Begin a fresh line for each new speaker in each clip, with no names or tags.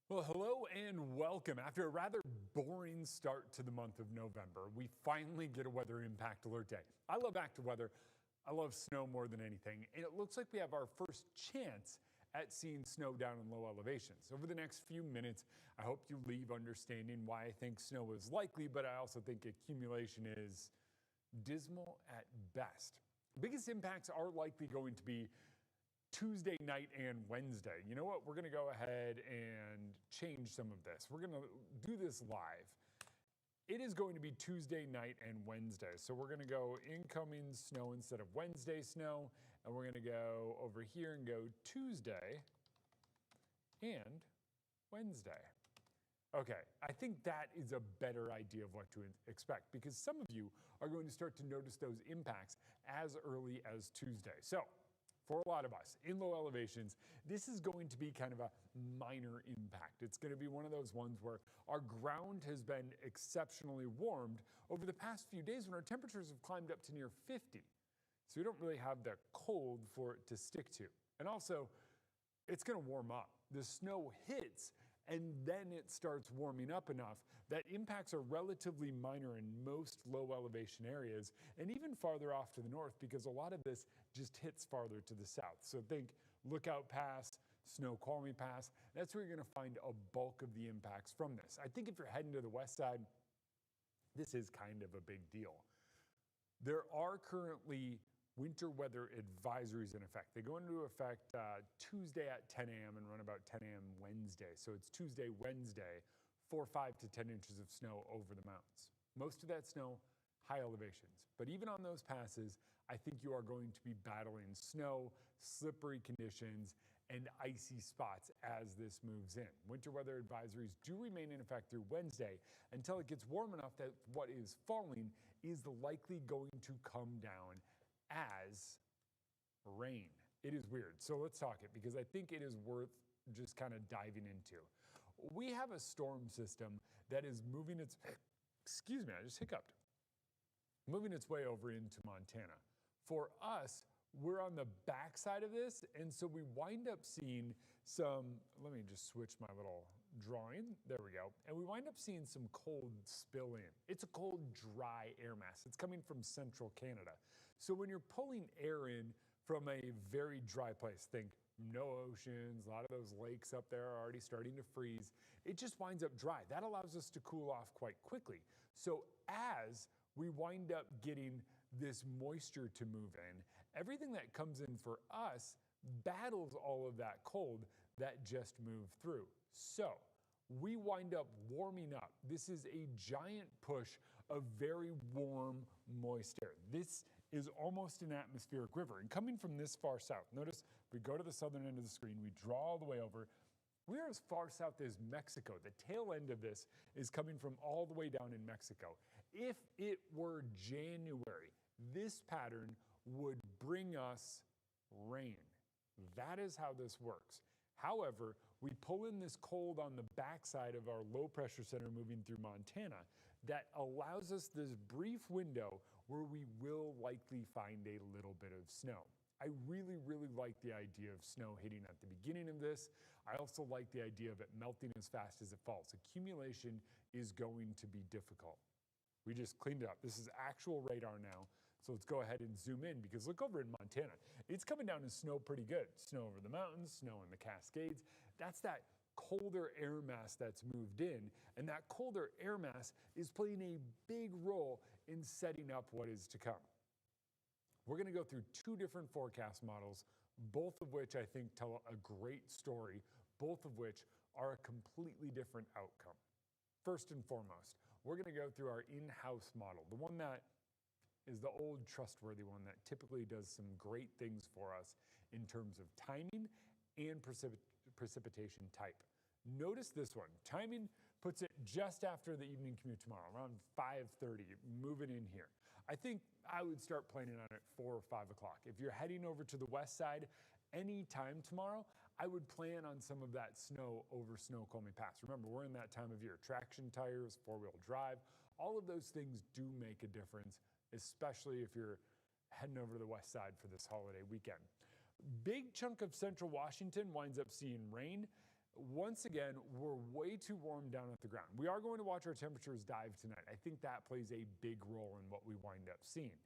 Well, hello and welcome. After a rather boring start to the month of November, we finally get a weather impact alert day. I love active weather. I love snow more than anything. And it looks like we have our first chance at seeing snow down in low elevations. Over the next few minutes, I hope you leave understanding why I think snow is likely, but I also think accumulation is dismal at best. The biggest impacts are likely going to be Tuesday night and Wednesday. You know what? We're going to go ahead and change some of this. We're going to do this live. It is going to be Tuesday night and Wednesday. So we're going to go incoming snow instead of Wednesday snow. And we're going to go over here and go Tuesday and Wednesday. Okay, I think that is a better idea of what to expect because some of you are going to start to notice those impacts as early as Tuesday. So for a lot of us in low elevations, this is going to be kind of a minor impact. It's going to be one of those ones where our ground has been exceptionally warmed over the past few days when our temperatures have climbed up to near 50. So we don't really have the cold for it to stick to. And also, it's going to warm up. The snow hits and then it starts warming up enough that impacts are relatively minor in most low elevation areas and even farther off to the north because a lot of this just hits farther to the south. So think Lookout Pass, Snoqualmie Pass. That's where you're going to find a bulk of the impacts from this. I think if you're heading to the west side, this is kind of a big deal. There are currently winter weather advisories in effect. They go into effect Tuesday at 10 a.m. and run about 10 a.m. Wednesday. So it's Tuesday, Wednesday, 5 to 10 inches of snow over the mountains. Most of that snow, high elevations. But even on those passes, I think you are going to be battling snow, slippery conditions, and icy spots as this moves in. Winter weather advisories do remain in effect through Wednesday until it gets warm enough that what is falling is likely going to come down as rain. It is weird. So let's talk it because I think it is worth just kind of diving into. We have a storm system that is moving its, excuse me, I just hiccuped, moving its way over into Montana. For us, we're on the backside of this, and so we wind up seeing some, let me just switch my little drawing, there we go, and we wind up seeing some cold spill in. It's a cold, dry air mass. It's coming from central Canada. So when you're pulling air in from a very dry place, think no oceans, a lot of those lakes up there are already starting to freeze, it just winds up dry. That allows us to cool off quite quickly. So as we wind up getting this moisture to move in, everything that comes in for us battles all of that cold that just moved through. So we wind up warming up. This is a giant push of very warm, moist air. This is almost an atmospheric river. And coming from this far south, notice we go to the southern end of the screen, we draw all the way over. We are as far south as Mexico. The tail end of this is coming from all the way down in Mexico. If it were January, this pattern would bring us rain. That is how this works. However, we pull in this cold on the backside of our low pressure center moving through Montana that allows us this brief window where we will likely find a little bit of snow. I really, really like the idea of snow hitting at the beginning of this. I also like the idea of it melting as fast as it falls. Accumulation is going to be difficult. We just cleaned it up. This is actual radar now. So let's go ahead and zoom in because look over in Montana. It's coming down in snow pretty good. Snow over the mountains, snow in the Cascades. That's that colder air mass that's moved in. And that colder air mass is playing a big role in setting up what is to come. We're going to go through two different forecast models, both of which I think tell a great story, both of which are a completely different outcome. First and foremost, we're going to go through our in-house model, the one that is the old trustworthy one that typically does some great things for us in terms of timing and precipitation type. Notice this one. Timing puts it just after the evening commute tomorrow, around 5:30, moving in here. I think I would start planning on it 4 or 5 o'clock. If you're heading over to the west side any time tomorrow, I would plan on some of that snow over Snoqualmie Pass. Remember, we're in that time of year. Traction tires, four-wheel drive, all of those things do make a difference, especially if you're heading over to the west side for this holiday weekend. Big chunk of central Washington winds up seeing rain. Once again, we're way too warm down at the ground. We are going to watch our temperatures dive tonight. I think that plays a big role in what we wind up seeing.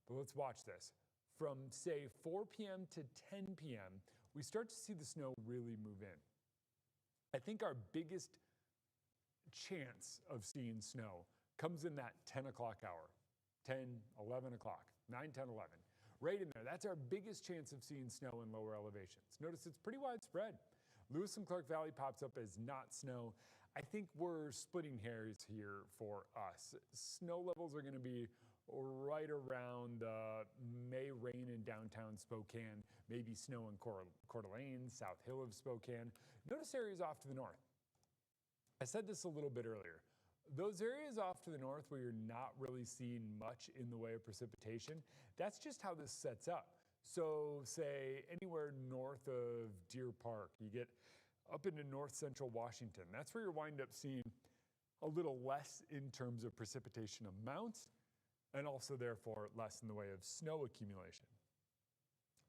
But let's watch this. From, say, 4 p.m. to 10 p.m., we start to see the snow really move in. I think our biggest chance of seeing snow comes in that 10 o'clock hour, 10, 11 o'clock, 9, 10, 11. Right in there, that's our biggest chance of seeing snow in lower elevations. Notice it's pretty widespread. Lewis and Clark Valley pops up as not snow. I think we're splitting hairs here for us. Snow levels are going to be right around may rain in downtown Spokane, maybe snow in Coeur d'Alene, South Hill of Spokane. Notice areas off to the north. I said this a little bit earlier. Those areas off to the north where you're not really seeing much in the way of precipitation, that's just how this sets up. So say anywhere north of Deer Park, you get up into north central Washington. That's where you wind up seeing a little less in terms of precipitation amounts and also therefore less in the way of snow accumulation.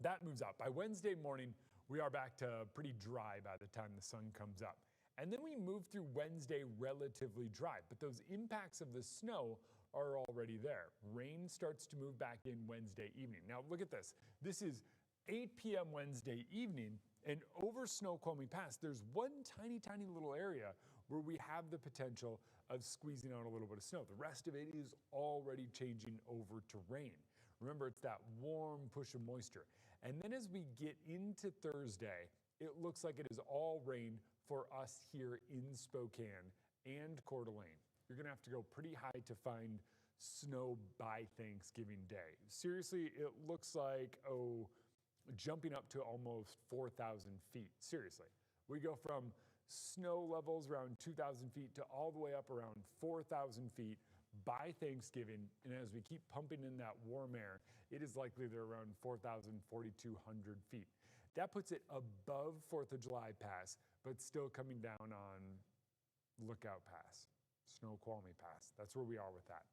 That moves up. By Wednesday morning, we are back to pretty dry by the time the sun comes up. And then we move through Wednesday relatively dry, but those impacts of the snow are already there. Rain starts to move back in Wednesday evening. Now look at this. This is 8 p.m. Wednesday evening, and over Snoqualmie Pass, there's one tiny, tiny little area where we have the potential of squeezing out a little bit of snow. The rest of it is already changing over to rain. Remember, it's that warm push of moisture. And then as we get into Thursday, it looks like it is all rain for us here in Spokane and Coeur d'Alene. You're gonna have to go pretty high to find snow by Thanksgiving Day. Seriously, it looks like, jumping up to almost 4,000 feet. Seriously, we go from snow levels around 2,000 feet to all the way up around 4,000 feet by Thanksgiving. And as we keep pumping in that warm air, it is likely they're around 4,000, 4,200 feet. That puts it above 4th of July Pass, but still coming down on Lookout Pass, Snoqualmie Pass. That's where we are with that.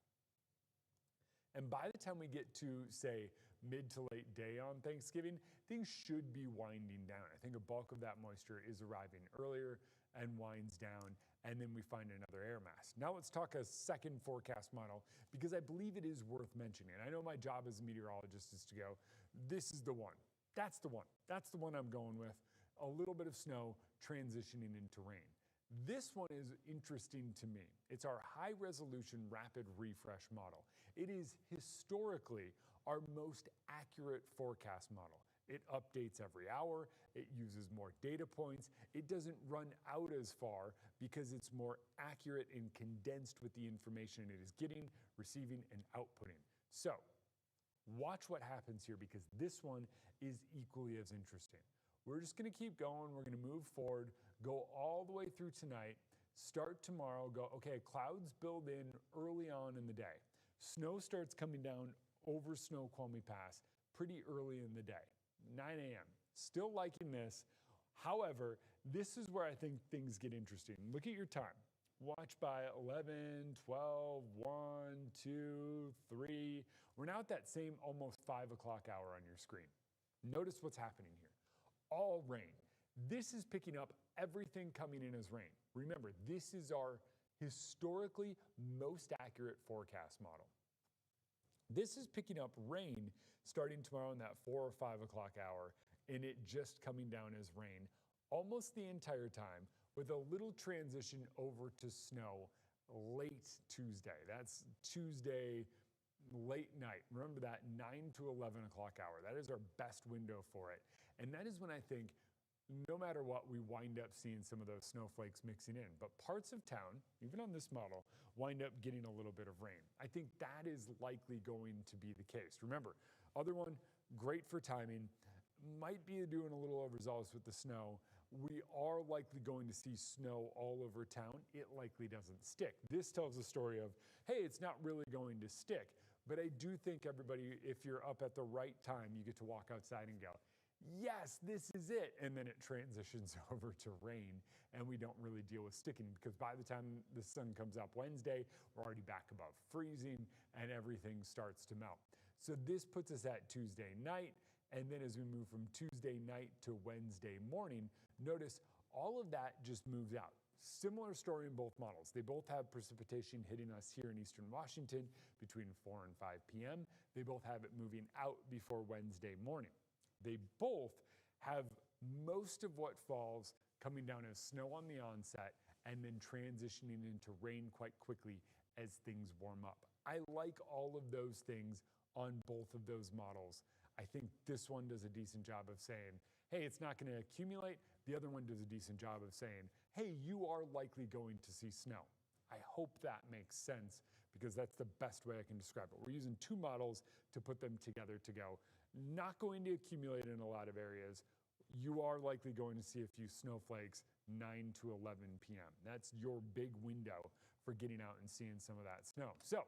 And by the time we get to, say, mid to late day on Thanksgiving, things should be winding down. I think a bulk of that moisture is arriving earlier and winds down, and then we find another air mass. Now let's talk a second forecast model, because I believe it is worth mentioning. I know my job as a meteorologist is to go, this is the one. That's the one. That's the one I'm going with. A little bit of snow transitioning into rain. This one is interesting to me. It's our high resolution rapid refresh model. It is historically our most accurate forecast model. It updates every hour. It uses more data points. It doesn't run out as far because it's more accurate and condensed with the information it is getting, receiving, and outputting. So watch what happens here, because this one is equally as interesting. We're just going to keep going. We're going to move forward, go all the way through tonight, start tomorrow, go, okay, clouds build in early on in the day. Snow starts coming down over Snoqualmie Pass pretty early in the day, 9 a.m. Still liking this. However, this is where I think things get interesting. Look at your time. Watch by 11, 12, 1, 2, 3. We're now at that same almost 5 o'clock hour on your screen. Notice what's happening here. All rain. This is picking up everything coming in as rain. Remember, this is our historically most accurate forecast model. This is picking up rain starting tomorrow in that 4 or 5 o'clock hour, and it just coming down as rain almost the entire time, with a little transition over to snow late Tuesday. That's Tuesday late night. Remember that 9 to 11 o'clock hour. That is our best window for it. And that is when I think, no matter what, we wind up seeing some of those snowflakes mixing in. But parts of town, even on this model, wind up getting a little bit of rain. I think that is likely going to be the case. Remember, other one, great for timing, might be doing a little overzealous with the snow. We are likely going to see snow all over town. It likely doesn't stick. This tells a story of, hey, it's not really going to stick. But I do think everybody, if you're up at the right time, you get to walk outside and go, yes, this is it. And then it transitions over to rain, and we don't really deal with sticking, because by the time the sun comes up Wednesday, we're already back above freezing and everything starts to melt. So this puts us at Tuesday night. And then as we move from Tuesday night to Wednesday morning, notice all of that just moves out. Similar story in both models. They both have precipitation hitting us here in eastern Washington between 4 and 5 p.m. They both have it moving out before Wednesday morning. They both have most of what falls coming down as snow on the onset and then transitioning into rain quite quickly as things warm up. I like all of those things on both of those models. I think this one does a decent job of saying, hey, it's not going to accumulate. The other one does a decent job of saying, hey, you are likely going to see snow. I hope that makes sense because that's the best way I can describe it. We're using two models to put them together to go, not going to accumulate in a lot of areas. You are likely going to see a few snowflakes 9 to 11 p.m. That's your big window for getting out and seeing some of that snow. So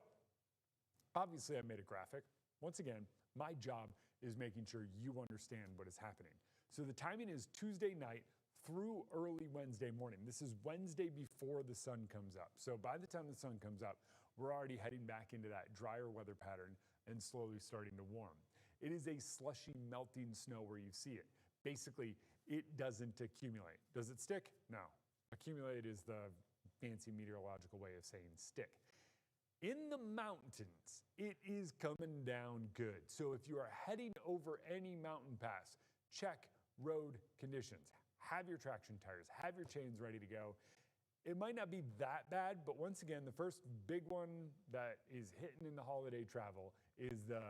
obviously I made a graphic. Once again, my job is making sure you understand what is happening. So the timing is Tuesday night through early Wednesday morning. This is Wednesday before the sun comes up. So by the time the sun comes up, we're already heading back into that drier weather pattern and slowly starting to warm. It is a slushy, melting snow where you see it. Basically, it doesn't accumulate. Does it stick? No. Accumulate is the fancy meteorological way of saying stick. In the mountains, it is coming down good. So if you are heading over any mountain pass, check road conditions. Have your traction tires, have your chains ready to go. It might not be that bad, but once again, the first big one that is hitting in the holiday travel is the,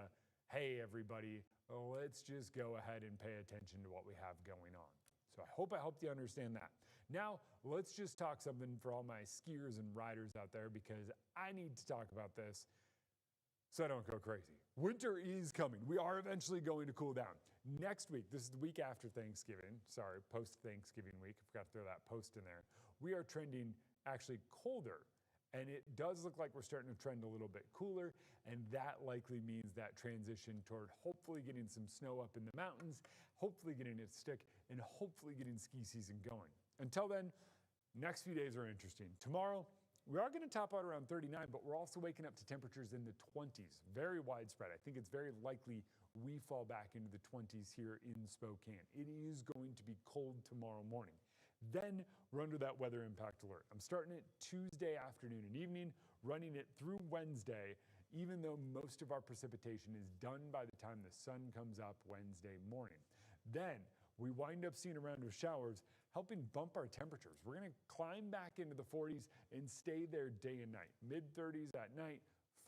hey everybody, let's just go ahead and pay attention to what we have going on. So I hope I helped you understand that. Now, let's just talk something for all my skiers and riders out there because I need to talk about this so I don't go crazy. Winter is coming. We are eventually going to cool down. Next week, this is the week after Thanksgiving, sorry, post-Thanksgiving week, I forgot to throw that post in there. We are trending actually colder, and it does look like we're starting to trend a little bit cooler, and that likely means that transition toward hopefully getting some snow up in the mountains, hopefully getting it to stick, and hopefully getting ski season going. Until then, next few days are interesting. Tomorrow, we are going to top out around 39, but we're also waking up to temperatures in the 20s. Very widespread. I think it's very likely we fall back into the 20s here in Spokane. It is going to be cold tomorrow morning. Then we're under that weather impact alert. I'm starting it Tuesday afternoon and evening, running it through Wednesday, even though most of our precipitation is done by the time the sun comes up Wednesday morning. Then we wind up seeing a round of showers, helping bump our temperatures. We're going to climb back into the 40s and stay there day and night. Mid-30s at night,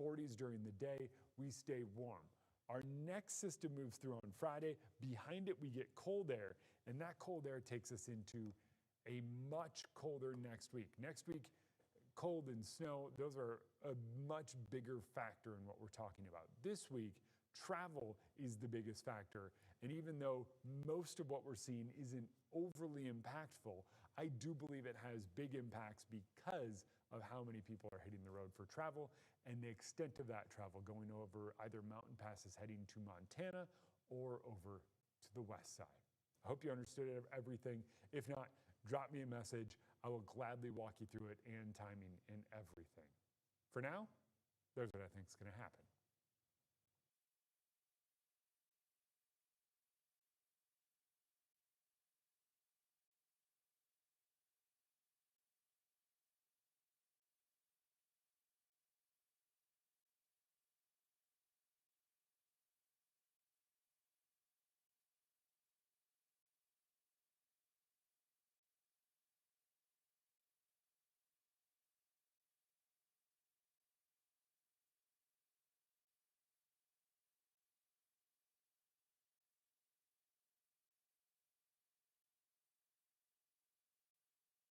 40s during the day, we stay warm. Our next system moves through on Friday. Behind it, we get cold air, and that cold air takes us into a much colder next week. Next week, cold and snow, those are a much bigger factor in what we're talking about. This week, travel is the biggest factor. And even though most of what we're seeing isn't overly impactful, I do believe it has big impacts because of how many people are hitting the road for travel and the extent of that travel going over either mountain passes heading to Montana or over to the west side. I hope you understood everything. If not, drop me a message. I will gladly walk you through it and timing and everything. For now, there's what I think is going to happen.